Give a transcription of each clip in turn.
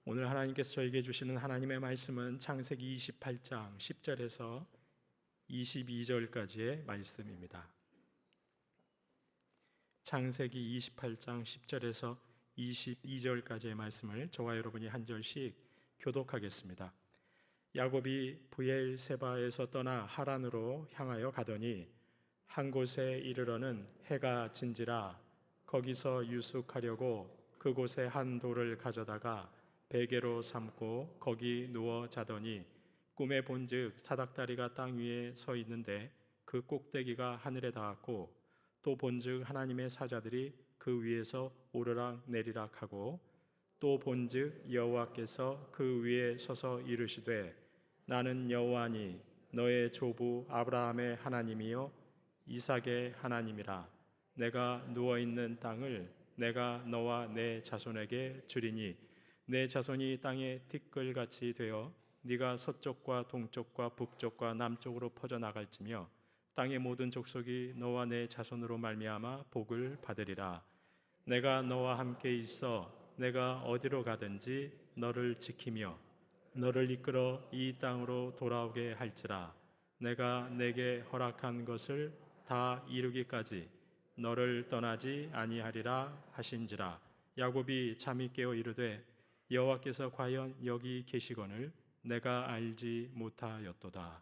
오늘 하나님께서 저에게 주시는 하나님의 말씀은 창세기 28장 10절에서 22절까지의 말씀입니다. 창세기 28장 10절에서 22절까지의 말씀을 저와 여러분이 한 절씩 교독하겠습니다. 야곱이 브엘세바에서 떠나 하란으로 향하여 가더니 한 곳에 이르러는 해가 진지라 거기서 유숙하려고 그곳에 한 돌을 가져다가 베개로 삼고 거기 누워 자더니 꿈에 본즉 사닥다리가 땅 위에 서 있는데 그 꼭대기가 하늘에 닿았고 또 본즉 하나님의 사자들이 그 위에서 오르락 내리락 하고 또 본즉 여호와께서 그 위에 서서 이르시되 나는 여호와니 너의 조부 아브라함의 하나님이요 이삭의 하나님이라. 내가 누워있는 땅을 내가 너와 내 자손에게 주리니 내 자손이 땅의 티끌같이 되어 네가 서쪽과 동쪽과 북쪽과 남쪽으로 퍼져나갈지며 땅의 모든 족속이 너와 내 자손으로 말미암아 복을 받으리라. 내가 너와 함께 있어 내가 어디로 가든지 너를 지키며 너를 이끌어 이 땅으로 돌아오게 할지라. 내가 내게 허락한 것을 다 이루기까지 너를 떠나지 아니하리라 하신지라. 야곱이 잠이 깨어 이르되 여호와께서 과연 여기 계시거늘 내가 알지 못하였도다.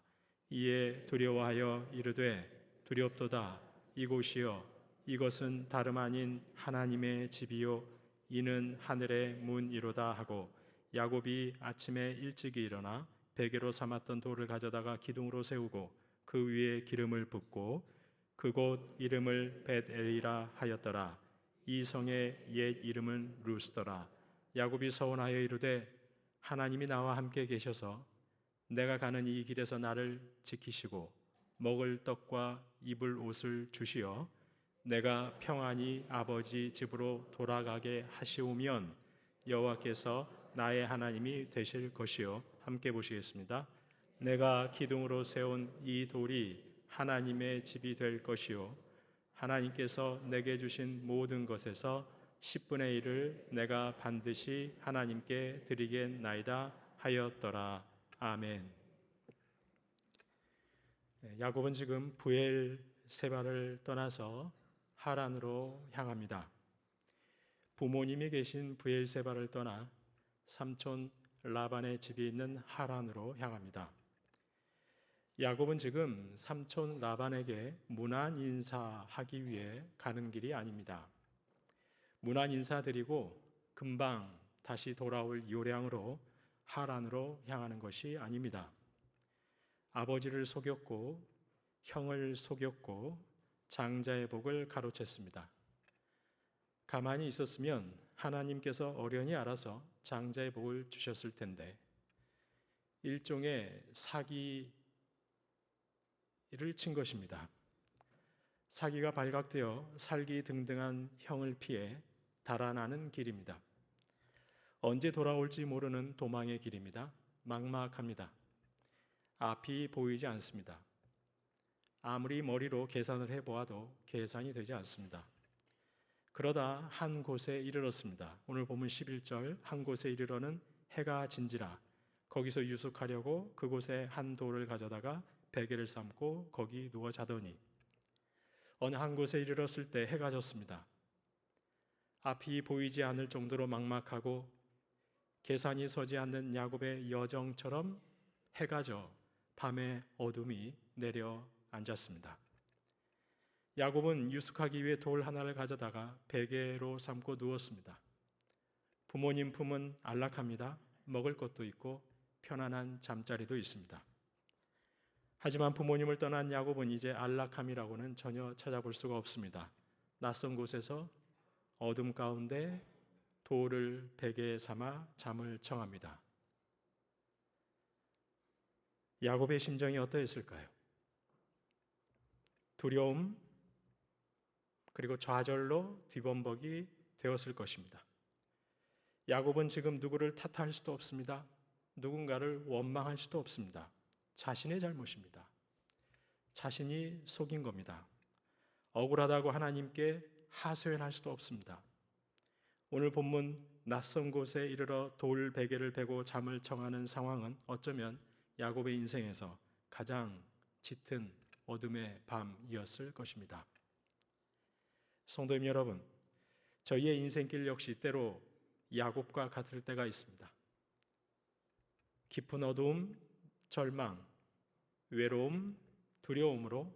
이에 두려워하여 이르되 두렵도다. 이곳이요 이것은 다름 아닌 하나님의 집이요 이는 하늘의 문이로다 하고 야곱이 아침에 일찍이 일어나 베개로 삼았던 돌을 가져다가 기둥으로 세우고 그 위에 기름을 붓고 그곳 이름을 벳엘이라 하였더라. 이 성의 옛 이름은 루스더라. 야곱이 서원하여 이르되 하나님이 나와 함께 계셔서 내가 가는 이 길에서 나를 지키시고 먹을 떡과 입을 옷을 주시어 내가 평안히 아버지 집으로 돌아가게 하시오면 여호와께서 나의 하나님이 되실 것이요. 함께 보시겠습니다. 내가 기둥으로 세운 이 돌이 하나님의 집이 될 것이요 하나님께서 내게 주신 모든 것에서 10분의 1을 내가 반드시 하나님께 드리겠나이다 하였더라. 아멘. 야곱은 지금 브엘세바를 떠나서 하란으로 향합니다. 부모님이 계신 브엘세바를 떠나 삼촌 라반의 집이 있는 하란으로 향합니다. 야곱은 지금 삼촌 라반에게 문안 인사하기 위해 가는 길이 아닙니다. 문안 인사드리고 금방 다시 돌아올 요량으로 하란으로 향하는 것이 아닙니다. 아버지를 속였고 형을 속였고 장자의 복을 가로챘습니다. 가만히 있었으면 하나님께서 어련히 알아서 장자의 복을 주셨을 텐데 일종의 사기를 친 것입니다. 사기가 발각되어 살기 등등한 형을 피해 달아나는 길입니다. 언제 돌아올지 모르는 도망의 길입니다. 막막합니다. 앞이 보이지 않습니다. 아무리 머리로 계산을 해보아도 계산이 되지 않습니다. 그러다 한 곳에 이르렀습니다. 오늘 본문 11절 한 곳에 이르러는 해가 진지라 거기서 유숙하려고 그곳에 한 돌을 가져다가 베개를 삼고 거기 누워 자더니 어느 한 곳에 이르렀을 때 해가 졌습니다. 앞이 보이지 않을 정도로 막막하고 계산이 서지 않는 야곱의 여정처럼 해가 져 밤의 어둠이 내려 앉았습니다. 야곱은 유숙하기 위해 돌 하나를 가져다가 베개로 삼고 누웠습니다. 부모님 품은 안락합니다. 먹을 것도 있고 편안한 잠자리도 있습니다. 하지만 부모님을 떠난 야곱은 이제 안락함이라고는 전혀 찾아볼 수가 없습니다. 낯선 곳에서 어둠 가운데 돌을 베개에 삼아 잠을 청합니다. 야곱의 심정이 어떠했을까요? 두려움 그리고 좌절로 뒤범벅이 되었을 것입니다. 야곱은 지금 누구를 탓할 수도 없습니다. 누군가를 원망할 수도 없습니다. 자신의 잘못입니다. 자신이 속인 겁니다. 억울하다고 하나님께 하소연할 수도 없습니다. 오늘 본문 낯선 곳에 이르러 돌 베개를 베고 잠을 청하는 상황은 어쩌면 야곱의 인생에서 가장 짙은 어둠의 밤이었을 것입니다. 성도님 여러분, 저희의 인생길 역시 때로 야곱과 같을 때가 있습니다. 깊은 어두움, 절망, 외로움, 두려움으로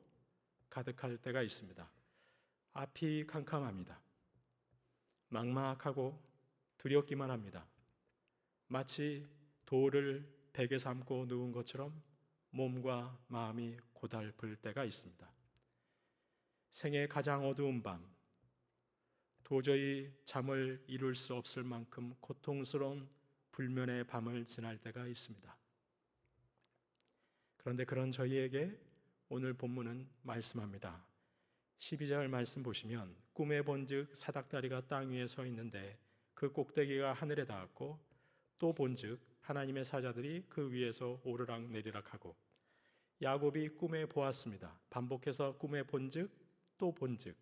가득할 때가 있습니다. 앞이 캄캄합니다. 막막하고 두렵기만 합니다. 마치 돌을 베개 삼고 누운 것처럼 몸과 마음이 고달플 때가 있습니다. 생애 가장 어두운 밤, 도저히 잠을 이룰 수 없을 만큼 고통스러운 불면의 밤을 지날 때가 있습니다. 그런데 그런 저희에게 오늘 본문은 말씀합니다. 12절 말씀 보시면 꿈에 본즉 사닥다리가 땅 위에 서 있는데 그 꼭대기가 하늘에 닿았고 또 본즉 하나님의 사자들이 그 위에서 오르락 내리락 하고 야곱이 꿈에 보았습니다. 반복해서 꿈에 본즉 또 본즉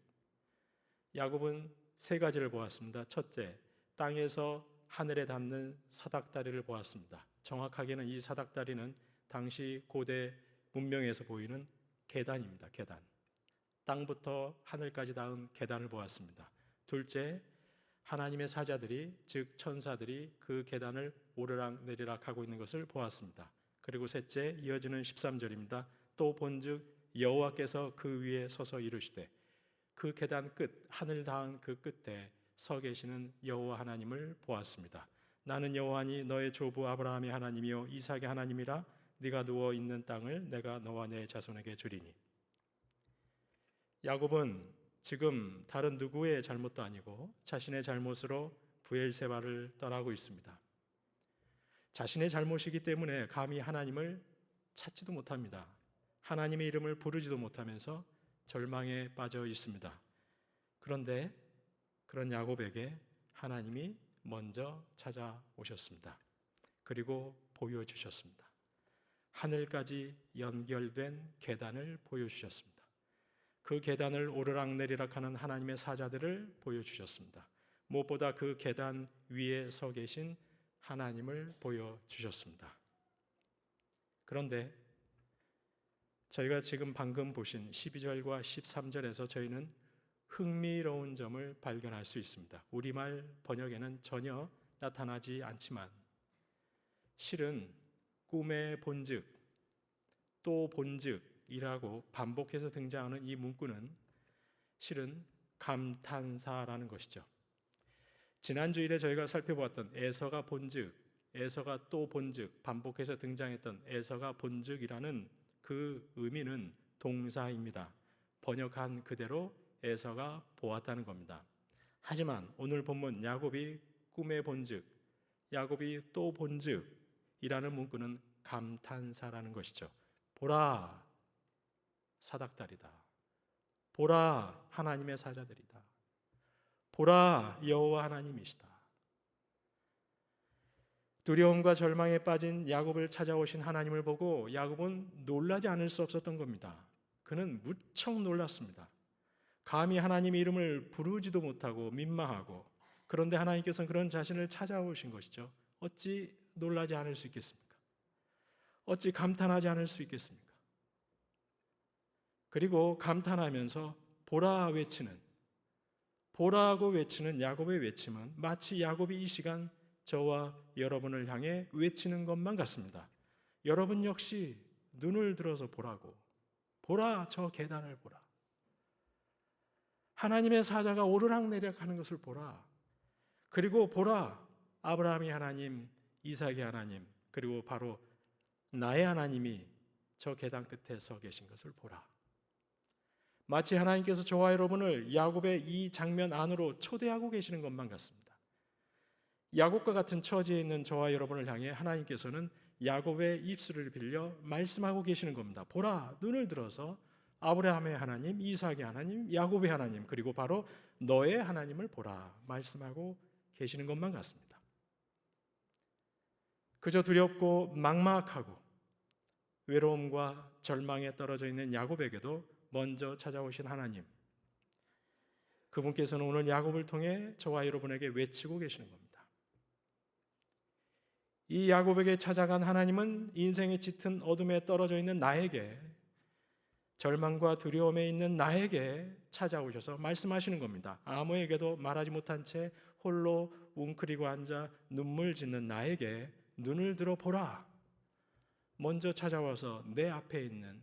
야곱은 세 가지를 보았습니다. 첫째, 땅에서 하늘에 닿는 사닥다리를 보았습니다. 정확하게는 이 사닥다리는 당시 고대 문명에서 보이는 계단입니다. 계단. 땅부터 하늘까지 닿은 계단을 보았습니다. 둘째, 하나님의 사자들이 즉 천사들이 그 계단을 오르락 내리락 하고 있는 것을 보았습니다. 그리고 셋째, 이어지는 13절입니다. 또 본즉 여호와께서 그 위에 서서 이르시되 그 계단 끝, 하늘 닿은 그 끝에 서 계시는 여호와 하나님을 보았습니다. 나는 여호와니 너의 조부 아브라함의 하나님이요 이삭의 하나님이라. 네가 누워 있는 땅을 내가 너와 내 자손에게 주리니. 야곱은 지금 다른 누구의 잘못도 아니고 자신의 잘못으로 브엘세바를 떠나고 있습니다. 자신의 잘못이기 때문에 감히 하나님을 찾지도 못합니다. 하나님의 이름을 부르지도 못하면서 절망에 빠져 있습니다. 그런데 그런 야곱에게 하나님이 먼저 찾아오셨습니다. 그리고 보여주셨습니다. 하늘까지 연결된 계단을 보여주셨습니다. 그 계단을 오르락내리락 하는 하나님의 사자들을 보여주셨습니다. 무엇보다 그 계단 위에 서 계신 하나님을 보여주셨습니다. 그런데 저희가 지금 방금 보신 12절과 13절에서 저희는 흥미로운 점을 발견할 수 있습니다. 우리말 번역에는 전혀 나타나지 않지만 실은 꿈의 본즉 또 본즉이라고 반복해서 등장하는 이 문구는 실은 감탄사라는 것이죠. 지난 주일에 저희가 살펴보았던 에서가 본즉, 에서가 또 본즉, 반복해서 등장했던 에서가 본즉이라는 그 의미는 동사입니다. 번역한 그대로 에서가 보았다는 겁니다. 하지만 오늘 본문 야곱이 꿈의 본즉, 야곱이 또 본즉이라는 문구는 감탄사라는 것이죠. 보라, 사닥다리다. 보라, 하나님의 사자들이다. 보라, 여호와 하나님이시다. 두려움과 절망에 빠진 야곱을 찾아오신 하나님을 보고 야곱은 놀라지 않을 수 없었던 겁니다. 그는 무척 놀랐습니다. 감히 하나님의 이름을 부르지도 못하고 민망하고, 그런데 하나님께서는 그런 자신을 찾아오신 것이죠. 어찌 놀라지 않을 수 있겠습니까? 어찌 감탄하지 않을 수 있겠습니까? 그리고 감탄하면서 보라 외치는, 보라고 외치는 야곱의 외침은 마치 야곱이 이 시간 저와 여러분을 향해 외치는 것만 같습니다. 여러분 역시 눈을 들어서 보라고. 보라, 저 계단을 보라. 하나님의 사자가 오르락내리락 하는 것을 보라. 그리고 보라, 아브라함의 하나님, 이삭의 하나님, 그리고 바로 나의 하나님이 저 계단 끝에 서 계신 것을 보라. 마치 하나님께서 저와 여러분을 야곱의 이 장면 안으로 초대하고 계시는 것만 같습니다. 야곱과 같은 처지에 있는 저와 여러분을 향해 하나님께서는 야곱의 입술을 빌려 말씀하고 계시는 겁니다. 보라, 눈을 들어서 아브라함의 하나님, 이삭의 하나님, 야곱의 하나님, 그리고 바로 너의 하나님을 보라 말씀하고 계시는 것만 같습니다. 그저 두렵고 막막하고 외로움과 절망에 떨어져 있는 야곱에게도 먼저 찾아오신 하나님, 그분께서는 오늘 야곱을 통해 저와 여러분에게 외치고 계시는 겁니다. 이 야곱에게 찾아간 하나님은 인생의 짙은 어둠에 떨어져 있는 나에게, 절망과 두려움에 있는 나에게 찾아오셔서 말씀하시는 겁니다. 아무에게도 말하지 못한 채 홀로 웅크리고 앉아 눈물 짓는 나에게 눈을 들어 보라. 먼저 찾아와서 내 앞에 있는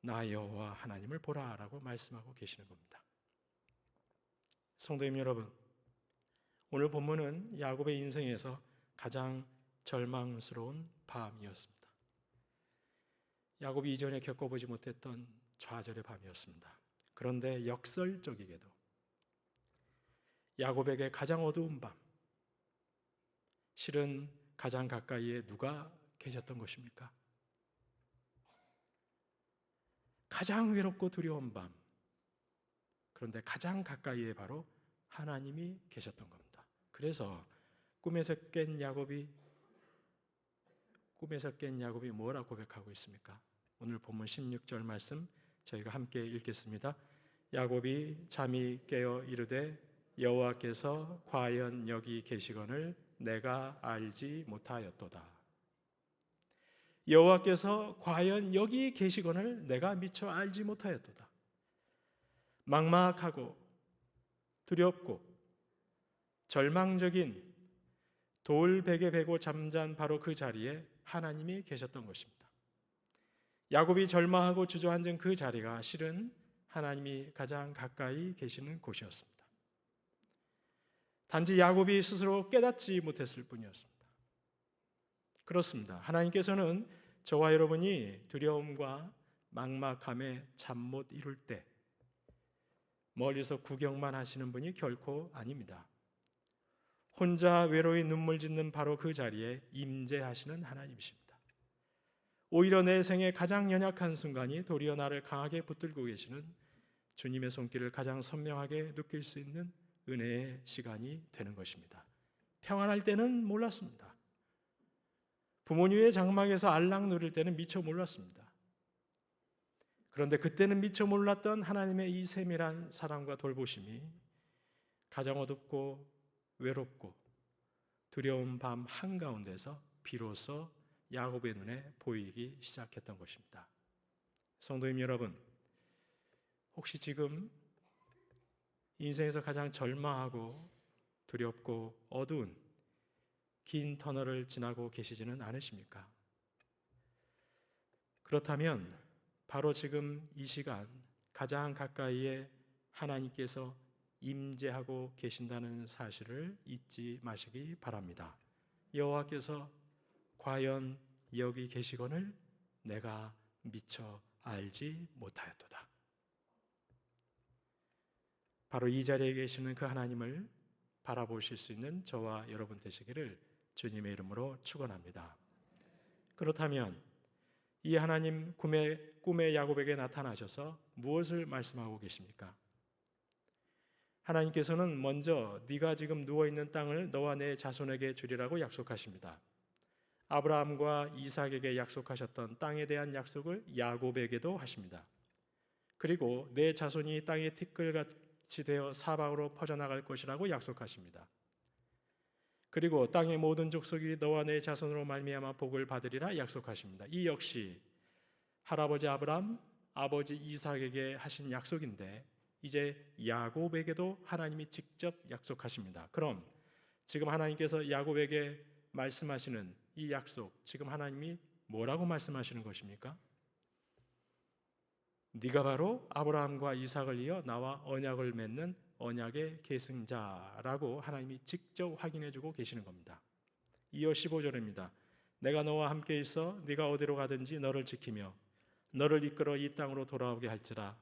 나 여호와 하나님을 보라라고 말씀하고 계시는 겁니다. 성도님 여러분, 오늘 본문은 야곱의 인생에서 가장 절망스러운 밤이었습니다. 야곱이 이전에 겪어보지 못했던 좌절의 밤이었습니다. 그런데 역설적이게도 야곱에게 가장 어두운 밤, 실은 가장 가까이에 누가 계셨던 것입니까? 가장 외롭고 두려운 밤, 그런데 가장 가까이에 바로 하나님이 계셨던 겁니다. 그래서 꿈에서 깬 야곱이 뭐라 고백하고 있습니까? 오늘 본문 16절 말씀 저희가 함께 읽겠습니다. 야곱이 잠이 깨어 이르되 여호와께서 과연 여기 계시거늘 내가 알지 못하였도다. 여호와께서 과연 여기 계시거늘 내가 미처 알지 못하였도다. 막막하고 두렵고 절망적인 돌베개 베고 잠잔 바로 그 자리에 하나님이 계셨던 것입니다. 야곱이 절망하고 주저앉은 그 자리가 실은 하나님이 가장 가까이 계시는 곳이었습니다. 단지 야곱이 스스로 깨닫지 못했을 뿐이었습니다. 그렇습니다. 하나님께서는 저와 여러분이 두려움과 막막함에 잠 못 이룰 때 멀리서 구경만 하시는 분이 결코 아닙니다. 혼자 외로이 눈물 짓는 바로 그 자리에 임재하시는 하나님이십니다. 오히려 내 생의 가장 연약한 순간이 도리어 나를 강하게 붙들고 계시는 주님의 손길을 가장 선명하게 느낄 수 있는 은혜의 시간이 되는 것입니다. 평안할 때는 몰랐습니다. 부모님의 장막에서 알랑 누릴 때는 미처 몰랐습니다. 그런데 그때는 미처 몰랐던 하나님의 이 세밀한 사랑과 돌보심이 가장 어둡고 외롭고 두려운 밤 한가운데서 비로소 야곱의 눈에 보이기 시작했던 것입니다. 성도님 여러분, 혹시 지금 인생에서 가장 절망하고 두렵고 어두운 긴 터널을 지나고 계시지는 않으십니까? 그렇다면 바로 지금 이 시간 가장 가까이에 하나님께서 임재하고 계신다는 사실을 잊지 마시기 바랍니다. 여호와께서 과연 여기 계시거늘 내가 미처 알지 못하였도다. 바로 이 자리에 계시는 그 하나님을 바라보실 수 있는 저와 여러분 되시기를 주님의 이름으로 축원합니다. 그렇다면 이 하나님 꿈에 야곱에게 나타나셔서 무엇을 말씀하고 계십니까? 하나님께서는 먼저 네가 지금 누워있는 땅을 너와 내 자손에게 주리라고 약속하십니다. 아브라함과 이삭에게 약속하셨던 땅에 대한 약속을 야곱에게도 하십니다. 그리고 내 자손이 땅의 티끌같이 되어 사방으로 퍼져나갈 것이라고 약속하십니다. 그리고 땅의 모든 족속이 너와 내 자손으로 말미암아 복을 받으리라 약속하십니다. 이 역시 할아버지 아브라함, 아버지 이삭에게 하신 약속인데 이제 야곱에게도 하나님이 직접 약속하십니다. 그럼 지금 하나님께서 야곱에게 말씀하시는 이 약속, 지금 하나님이 뭐라고 말씀하시는 것입니까? 네가 바로 아브라함과 이삭을 이어 나와 언약을 맺는 언약의 계승자라고 하나님이 직접 확인해주고 계시는 겁니다. 이어 15절입니다. 내가 너와 함께 있어 네가 어디로 가든지 너를 지키며 너를 이끌어 이 땅으로 돌아오게 할지라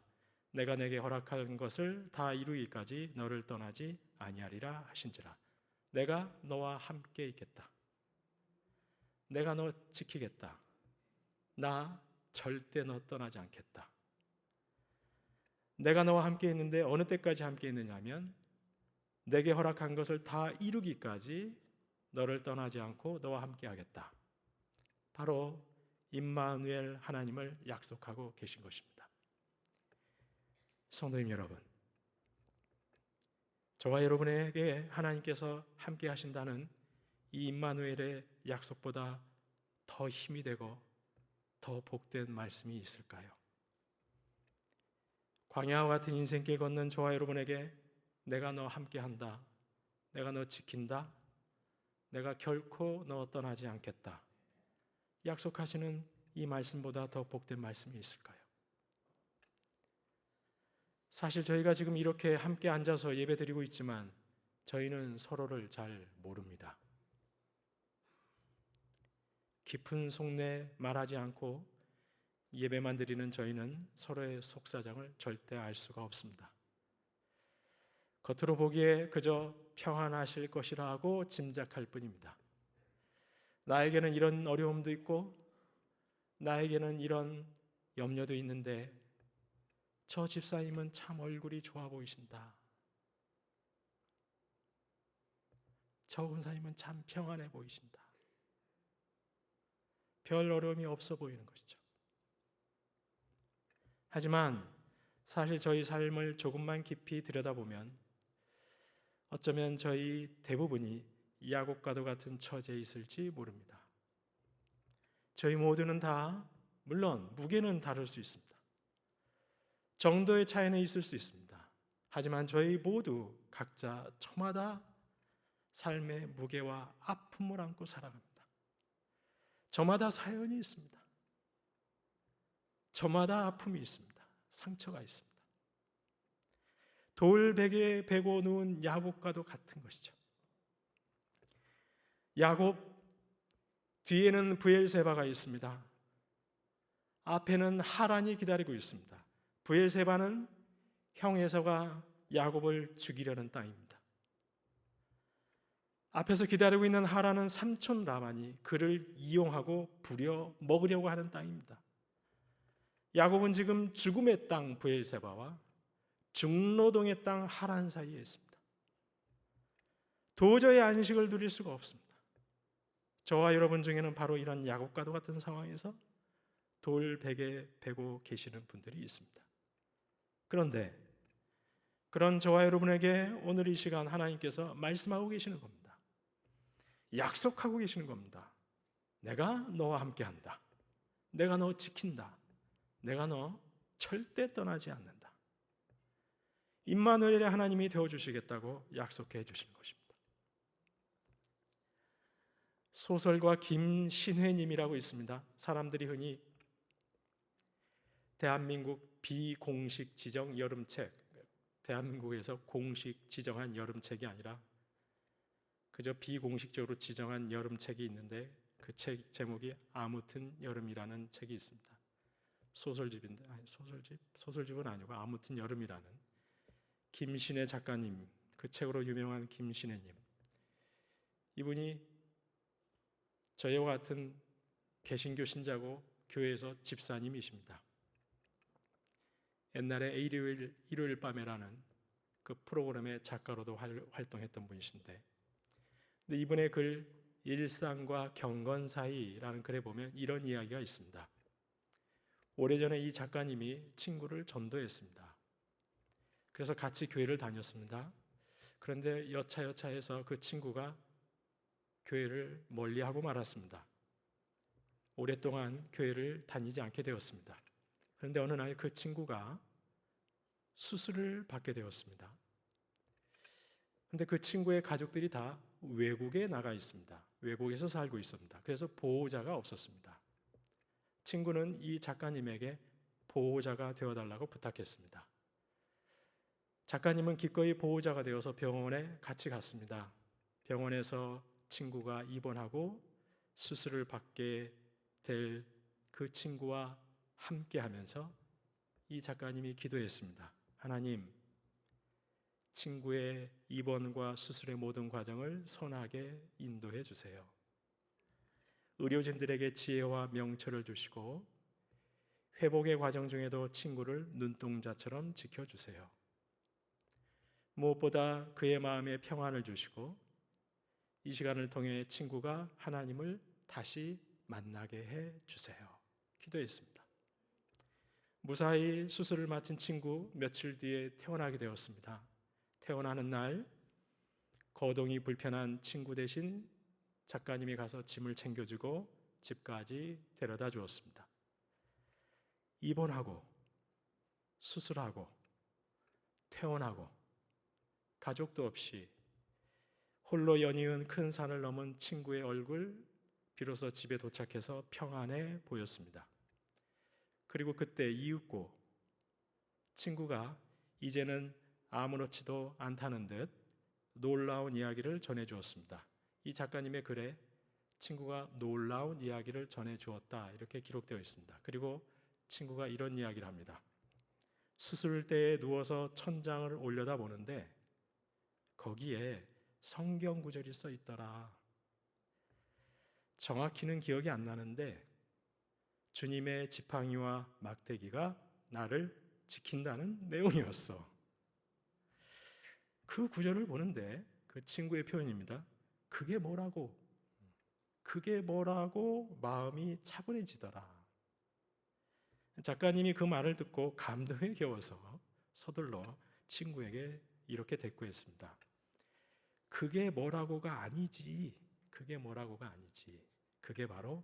내가 내게 허락한 것을 다 이루기까지 너를 떠나지 아니하리라 하신지라. 내가 너와 함께 있겠다. 내가 너 지키겠다. 나 절대 너 떠나지 않겠다. 내가 너와 함께 있는데 어느 때까지 함께 있느냐면 내게 허락한 것을 다 이루기까지 너를 떠나지 않고 너와 함께 하겠다. 바로 임마누엘 하나님을 약속하고 계신 것입니다. 성도님 여러분, 저와 여러분에게 하나님께서 함께 하신다는 이 임마누엘의 약속보다 더 힘이 되고 더 복된 말씀이 있을까요? 광야와 같은 인생길 걷는 저와 여러분에게 내가 너 함께한다, 내가 너 지킨다, 내가 결코 너 떠나지 않겠다 약속하시는 이 말씀보다 더 복된 말씀이 있을까요? 사실 저희가 지금 이렇게 함께 앉아서 예배드리고 있지만 저희는 서로를 잘 모릅니다. 깊은 속내 말하지 않고 예배만 드리는 저희는 서로의 속사정을 절대 알 수가 없습니다. 겉으로 보기에 그저 평안하실 것이라 하고 짐작할 뿐입니다. 나에게는 이런 어려움도 있고 나에게는 이런 염려도 있는데 저 집사님은 참 얼굴이 좋아 보이신다. 저 권사님은 참 평안해 보이신다. 별 어려움이 없어 보이는 것이죠. 하지만 사실 저희 삶을 조금만 깊이 들여다보면 어쩌면 저희 대부분이 야곱과도 같은 처지에 있을지 모릅니다. 저희 모두는 다 물론 무게는 다를 수 있습니다. 정도의 차이는 있을 수 있습니다. 하지만 저희 모두 각자 저마다 삶의 무게와 아픔을 안고 살아갑니다. 저마다 사연이 있습니다. 저마다 아픔이 있습니다. 상처가 있습니다. 돌베개에 베고 누운 야곱과도 같은 것이죠. 야곱 뒤에는 브엘세바가 있습니다. 앞에는 하란이 기다리고 있습니다. 브엘세바는 형 에서가 야곱을 죽이려는 땅입니다. 앞에서 기다리고 있는 하란은 삼촌 라반이 그를 이용하고 부려 먹으려고 하는 땅입니다. 야곱은 지금 죽음의 땅 브엘세바와 중노동의 땅 하란 사이에 있습니다. 도저히 안식을 누릴 수가 없습니다. 저와 여러분 중에는 바로 이런 야곱과도 같은 상황에서 돌베개에 베고 계시는 분들이 있습니다. 그런데 그런 저와 여러분에게 오늘 이 시간 하나님께서 말씀하고 계시는 겁니다. 약속하고 계시는 겁니다. 내가 너와 함께한다. 내가 너 지킨다. 내가 너 절대 떠나지 않는다. 임마누엘의 하나님이 되어주시겠다고 약속해 주시는 것입니다. 소설가 김신회님이라고 있습니다. 사람들이 흔히 대한민국 비공식 지정 여름책, 대한민국에서 공식 지정한 여름책이 아니라 그저 비공식적으로 지정한 여름책이 있는데 그 책 제목이 아무튼 여름이라는 책이 있습니다. 소설집인데 소설집은 아니고 아무튼 여름이라는 김신혜 작가님, 그 책으로 유명한 김신혜님, 이분이 저희와 같은 개신교 신자고 교회에서 집사님이십니다. 옛날에 일요일 밤에라는 그 프로그램의 작가로도 활동했던 분이신데, 근데 이분의 글 일상과 경건 사이라는 글에 보면 이런 이야기가 있습니다. 오래전에 이 작가님이 친구를 전도했습니다. 그래서 같이 교회를 다녔습니다. 그런데 여차여차해서 그 친구가 교회를 멀리하고 말았습니다. 오랫동안 교회를 다니지 않게 되었습니다. 그런데 어느 날 그 친구가 수술을 받게 되었습니다. 그런데 그 친구의 가족들이 다 외국에 나가 있습니다. 외국에서 살고 있습니다. 그래서 보호자가 없었습니다. 친구는 이 작가님에게 보호자가 되어달라고 부탁했습니다. 작가님은 기꺼이 보호자가 되어서 병원에 같이 갔습니다. 병원에서 친구가 입원하고 수술을 받게 될 그 친구와 함께 하면서 이 작가님이 기도했습니다. 하나님, 친구의 입원과 수술의 모든 과정을 선하게 인도해 주세요. 의료진들에게 지혜와 명철을 주시고 회복의 과정 중에도 친구를 눈동자처럼 지켜주세요. 무엇보다 그의 마음에 평안을 주시고 이 시간을 통해 친구가 하나님을 다시 만나게 해 주세요. 기도했습니다. 무사히 수술을 마친 친구 며칠 뒤에 태어나게 되었습니다. 태어나는 날 거동이 불편한 친구 대신 작가님이 가서 짐을 챙겨주고 집까지 데려다 주었습니다. 입원하고 수술하고 퇴원하고 가족도 없이 홀로 연이은 큰 산을 넘은 친구의 얼굴, 비로소 집에 도착해서 평안해 보였습니다. 그리고 그때 이윽고 친구가 이제는 아무렇지도 않다는 듯 놀라운 이야기를 전해주었습니다. 이 작가님의 글에 친구가 놀라운 이야기를 전해주었다 이렇게 기록되어 있습니다. 그리고 친구가 이런 이야기를 합니다. 수술대에 누워서 천장을 올려다 보는데 거기에 성경 구절이 써 있더라. 정확히는 기억이 안 나는데 주님의 지팡이와 막대기가 나를 지킨다는 내용이었어. 그 구절을 보는데 그 친구의 표현입니다. 그게 뭐라고 마음이 차분해지더라. 작가님이 그 말을 듣고 감동에 겨워서 서둘러 친구에게 이렇게 대꾸했습니다. 그게 뭐라고가 아니지. 그게 바로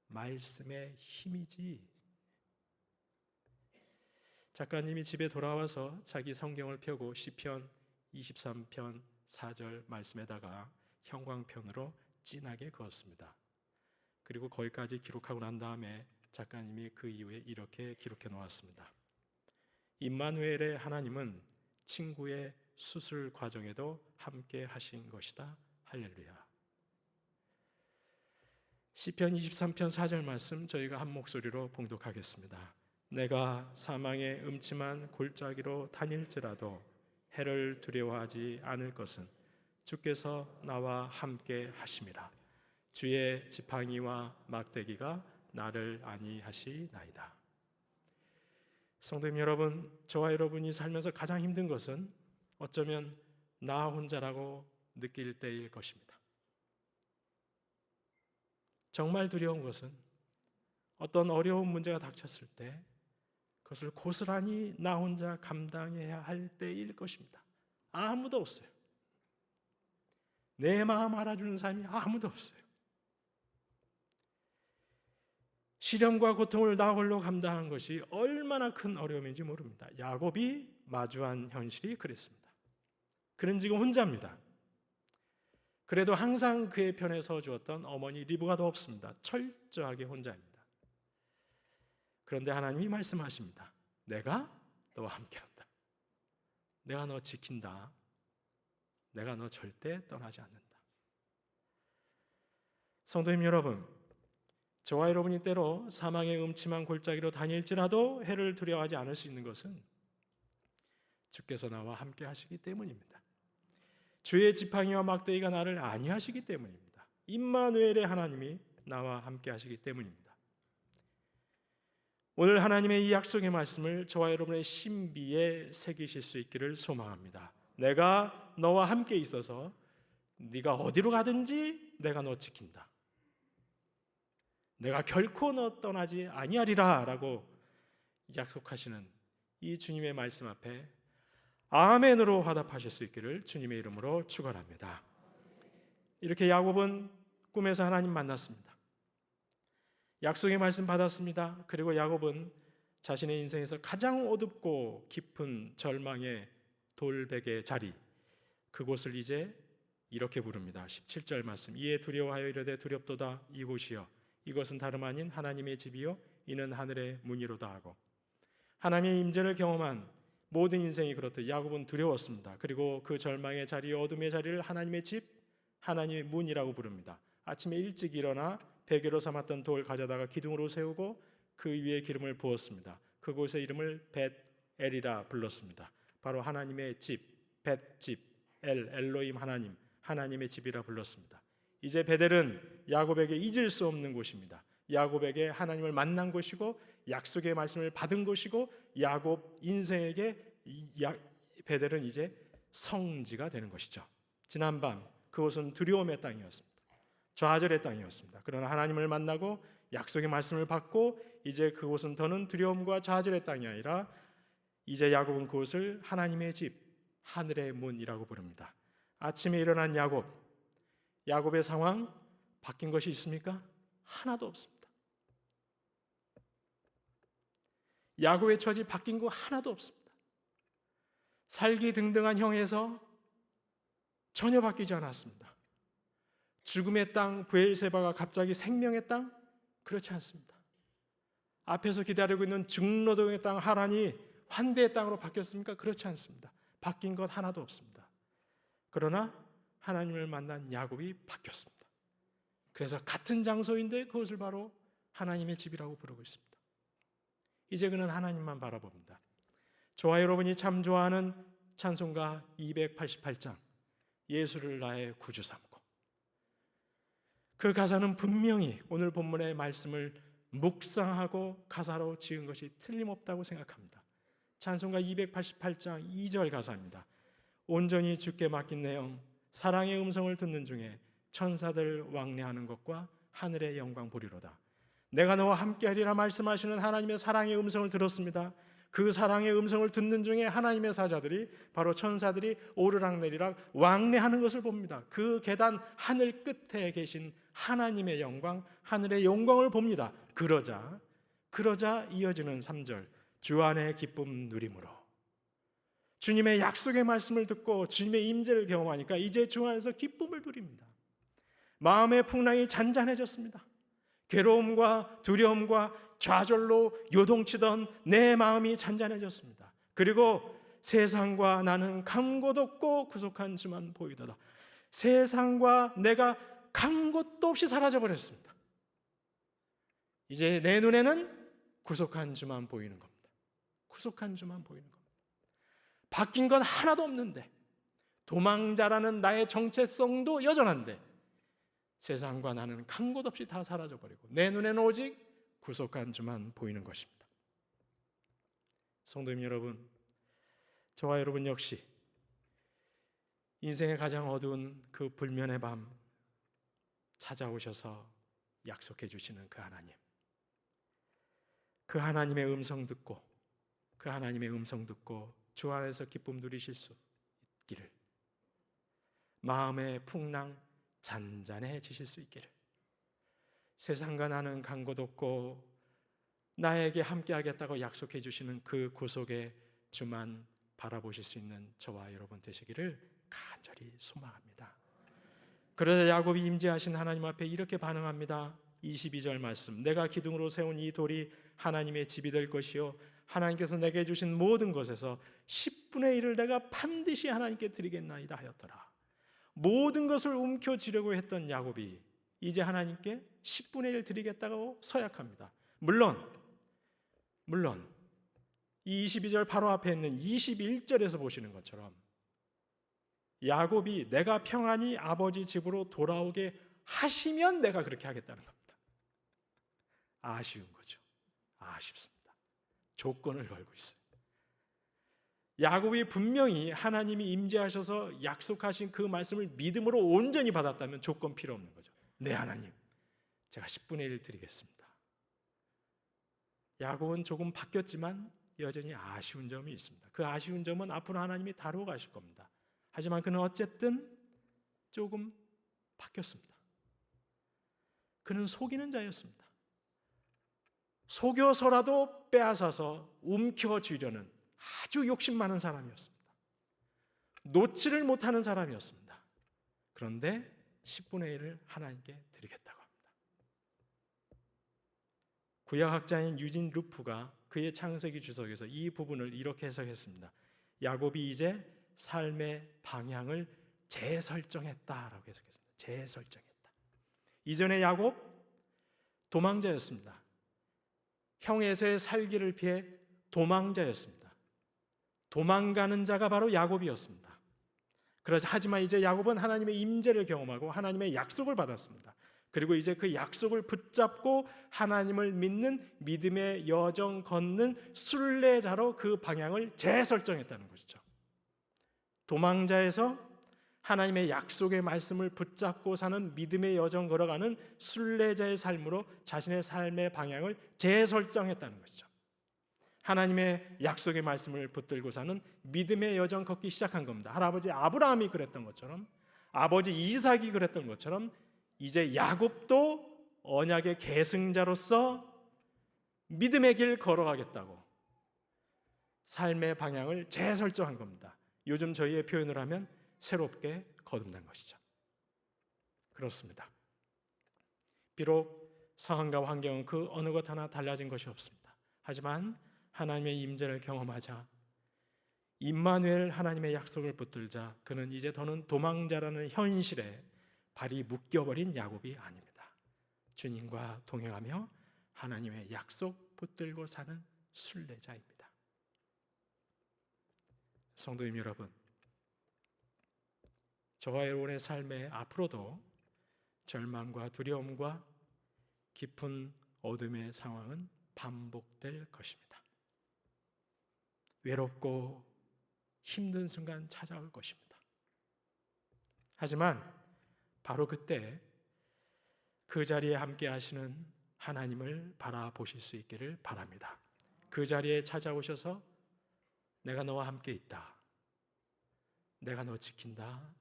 말씀의 힘이지. 작가님이 집에 돌아와서 자기 성경을 펴고 시편 23편 4절 말씀에다가 형광펜으로 진하게 그었습니다. 그리고 거기까지 기록하고 난 다음에 작가님이 그 이후에 이렇게 기록해 놓았습니다. 임마누엘의 하나님은 친구의 수술 과정에도 함께 하신 것이다. 할렐루야. 시편 23편 4절 말씀 저희가 한 목소리로 봉독하겠습니다. 내가 사망의 음침한 골짜기로 다닐지라도 해를 두려워하지 않을 것은 주께서 나와 함께 하심이라. 주의 지팡이와 막대기가 나를 안위하시나이다. 성도님 여러분, 저와 여러분이 살면서 가장 힘든 것은 어쩌면 나 혼자라고 느낄 때일 것입니다. 정말 두려운 것은 어떤 어려운 문제가 닥쳤을 때 그것을 고스란히 나 혼자 감당해야 할 때일 것입니다. 아무도 없어요. 내 마음 알아주는 사람이 아무도 없어요. 시련과 고통을 나 홀로 감당한 것이 얼마나 큰 어려움인지 모릅니다. 야곱이 마주한 현실이 그랬습니다. 그는 지금 혼자입니다. 그래도 항상 그의 편에 서주었던 어머니 리브가도 없습니다. 철저하게 혼자입니다. 그런데 하나님이 말씀하십니다. 내가 너와 함께한다. 내가 너 지킨다. 내가 너 절대 떠나지 않는다. 성도님 여러분, 저와 여러분이 때로 사망의 음침한 골짜기로 다닐지라도 해를 두려워하지 않을 수 있는 것은 주께서 나와 함께 하시기 때문입니다. 주의 지팡이와 막대기가 나를 안위하시기 때문입니다. 임마누엘의 하나님이 나와 함께 하시기 때문입니다. 오늘 하나님의 이 약속의 말씀을 저와 여러분의 신비에 새기실 수 있기를 소망합니다. 내가 너와 함께 있어서 네가 어디로 가든지 내가 너 지킨다. 내가 결코 너 떠나지 아니하리라 라고 약속하시는 이 주님의 말씀 앞에 아멘으로 화답하실 수 있기를 주님의 이름으로 축원합니다. 이렇게 야곱은 꿈에서 하나님 만났습니다. 약속의 말씀 받았습니다. 그리고 야곱은 자신의 인생에서 가장 어둡고 깊은 절망의 돌베개 자리, 그곳을 이제 이렇게 부릅니다. 17절 말씀. 이에 두려워하여 이르되 두렵도다. 이곳이여 이것은 다름 아닌 하나님의 집이요 이는 하늘의 문이로다 하고, 하나님의 임재를 경험한 모든 인생이 그렇듯 야곱은 두려웠습니다. 그리고 그 절망의 자리, 어둠의 자리를 하나님의 집, 하나님의 문이라고 부릅니다. 아침에 일찍 일어나 베개로 삼았던 돌 가져다가 기둥으로 세우고 그 위에 기름을 부었습니다. 그곳의 이름을 벳엘이라 불렀습니다. 바로 하나님의 집, 벳집, 엘로임 하나님, 하나님의 집이라 불렀습니다. 이제 베델은 야곱에게 잊을 수 없는 곳입니다. 야곱에게 하나님을 만난 곳이고 약속의 말씀을 받은 곳이고 야곱 인생에게 베델은 이제 성지가 되는 것이죠. 지난밤 그곳은 두려움의 땅이었습니다. 좌절의 땅이었습니다. 그러나 하나님을 만나고 약속의 말씀을 받고 이제 그곳은 더는 두려움과 좌절의 땅이 아니라 이제 야곱은 그곳을 하나님의 집, 하늘의 문이라고 부릅니다. 아침에 일어난 야곱의 상황, 바뀐 것이 있습니까? 하나도 없습니다. 야곱의 처지 바뀐 거 하나도 없습니다. 살기 등등한 형에서 전혀 바뀌지 않았습니다. 죽음의 땅 브엘세바가 갑자기 생명의 땅? 그렇지 않습니다. 앞에서 기다리고 있는 중노동의 땅 하란이 환대의 땅으로 바뀌었습니까? 그렇지 않습니다. 바뀐 것 하나도 없습니다. 그러나 하나님을 만난 야곱이 바뀌었습니다. 그래서 같은 장소인데 그것을 바로 하나님의 집이라고 부르고 있습니다. 이제 그는 하나님만 바라봅니다. 저와 여러분이 참 좋아하는 찬송가 288장, 예수를 나의 구주 삼고, 그 가사는 분명히 오늘 본문의 말씀을 묵상하고 가사로 지은 것이 틀림없다고 생각합니다. 찬송가 288장 2절 가사입니다. 온전히 주께 맡긴 내 영, 사랑의 음성을 듣는 중에 천사들 왕래하는 것과 하늘의 영광 보리로다. 내가 너와 함께하리라 말씀하시는 하나님의 사랑의 음성을 들었습니다. 그 사랑의 음성을 듣는 중에 하나님의 사자들이, 바로 천사들이 오르락내리락 왕래하는 것을 봅니다. 그 계단 하늘 끝에 계신 하나님의 영광, 하늘의 영광을 봅니다. 그러자 이어지는 3절, 주 안에 기쁨 누림으로. 주님의 약속의 말씀을 듣고 주님의 임재를 경험하니까 이제 주 안에서 기쁨을 누립니다. 마음의 풍랑이 잔잔해졌습니다. 괴로움과 두려움과 좌절로 요동치던 내 마음이 잔잔해졌습니다. 그리고 세상과 나는 간 곳 없고 구속한 주만 보이도다. 세상과 내가 간 곳도 없이 사라져버렸습니다. 이제 내 눈에는 구속한 주만 보이는 겁니다. 구속한 주만 보이는 겁니다. 바뀐 건 하나도 없는데, 도망자라는 나의 정체성도 여전한데, 세상과 나는 간 곳 없이 다 사라져버리고 내 눈에는 오직 구속한 주만 보이는 것입니다. 성도님 여러분, 저와 여러분 역시 인생의 가장 어두운 그 불면의 밤 찾아오셔서 약속해 주시는 그 하나님, 그 하나님의 음성 듣고, 그 하나님의 음성 듣고 주 안에서 기쁨 누리실 수 있기를, 마음의 풍랑 잔잔해지실 수 있기를, 세상과 나는 간 곳 없고 나에게 함께 하겠다고 약속해 주시는 그 구속의 주만 바라보실 수 있는 저와 여러분 되시기를 간절히 소망합니다. 그러자 야곱이 임재하신 하나님 앞에 이렇게 반응합니다. 22절 말씀, 내가 기둥으로 세운 이 돌이 하나님의 집이 될 것이요 하나님께서 내게 주신 모든 것에서 10분의 1을 내가 반드시 하나님께 드리겠나이다 하였더라. 모든 것을 움켜쥐려고 했던 야곱이 이제 하나님께 10분의 1 드리겠다고 서약합니다. 물론 이 22절 바로 앞에 있는 21절에서 보시는 것처럼 야곱이 내가 평안히 아버지 집으로 돌아오게 하시면 내가 그렇게 하겠다는 겁니다. 아쉬운 거죠. 아쉽습니다. 조건을 걸고 있어요. 야곱이 분명히 하나님이 임재하셔서 약속하신 그 말씀을 믿음으로 온전히 받았다면 조건 필요 없는 거죠. 네 하나님, 제가 10분의 1 드리겠습니다. 야곱은 조금 바뀌었지만 여전히 아쉬운 점이 있습니다. 그 아쉬운 점은 앞으로 하나님이 다루어 가실 겁니다. 하지만 그는 어쨌든 조금 바뀌었습니다. 그는 속이는 자였습니다. 속여서라도 빼앗아서 움켜쥐려는 아주 욕심 많은 사람이었습니다. 놓지를 못하는 사람이었습니다. 그런데 10분의 1을 하나님께 드리겠다고 합니다. 구약학자인 유진 루프가 그의 창세기 주석에서 이 부분을 이렇게 해석했습니다. 야곱이 이제 삶의 방향을 재설정했다라고 해석했습니다. 재설정했다. 이전에 야곱 도망자였습니다. 형 에서의 살기를 피해 도망자였습니다. 도망가는 자가 바로 야곱이었습니다. 하지만 이제 야곱은 하나님의 임재를 경험하고 하나님의 약속을 받았습니다. 그리고 이제 그 약속을 붙잡고 하나님을 믿는 믿음의 여정 걷는 순례자로 그 방향을 재설정했다는 것이죠. 도망자에서 하나님의 약속의 말씀을 붙잡고 사는 믿음의 여정 걸어가는 순례자의 삶으로 자신의 삶의 방향을 재설정했다는 것이죠. 하나님의 약속의 말씀을 붙들고 사는 믿음의 여정 걷기 시작한 겁니다. 할아버지 아브라함이 그랬던 것처럼, 아버지 이삭이 그랬던 것처럼 이제 야곱도 언약의 계승자로서 믿음의 길 걸어가겠다고 삶의 방향을 재설정한 겁니다. 요즘 저희의 표현을 하면 새롭게 거듭난 것이죠. 그렇습니다. 비록 상황과 환경은 그 어느 것 하나 달라진 것이 없습니다. 하지만 하나님의 임재를 경험하자, 임마누엘 하나님의 약속을 붙들자, 그는 이제 더는 도망자라는 현실에 발이 묶여버린 야곱이 아닙니다. 주님과 동행하며 하나님의 약속 붙들고 사는 순례자입니다. 성도님 여러분, 저와 여러분의 삶에 앞으로도 절망과 두려움과 깊은 어둠의 상황은 반복될 것입니다. 외롭고 힘든 순간 찾아올 것입니다. 하지만 바로 그때 그 자리에 함께 하시는 하나님을 바라보실 수 있기를 바랍니다. 그 자리에 찾아오셔서 내가 너와 함께 있다, 내가 너 지킨다,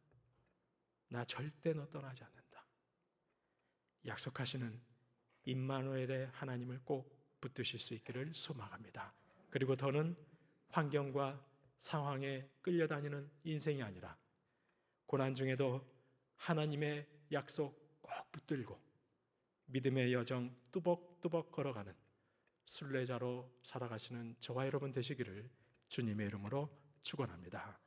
나 절대 너 떠나지 않는다 약속하시는 임마누엘의 하나님을 꼭 붙드실 수 있기를 소망합니다. 그리고 더는 환경과 상황에 끌려다니는 인생이 아니라 고난 중에도 하나님의 약속 꼭 붙들고 믿음의 여정 뚜벅뚜벅 걸어가는 순례자로 살아가시는 저와 여러분 되시기를 주님의 이름으로 축원합니다.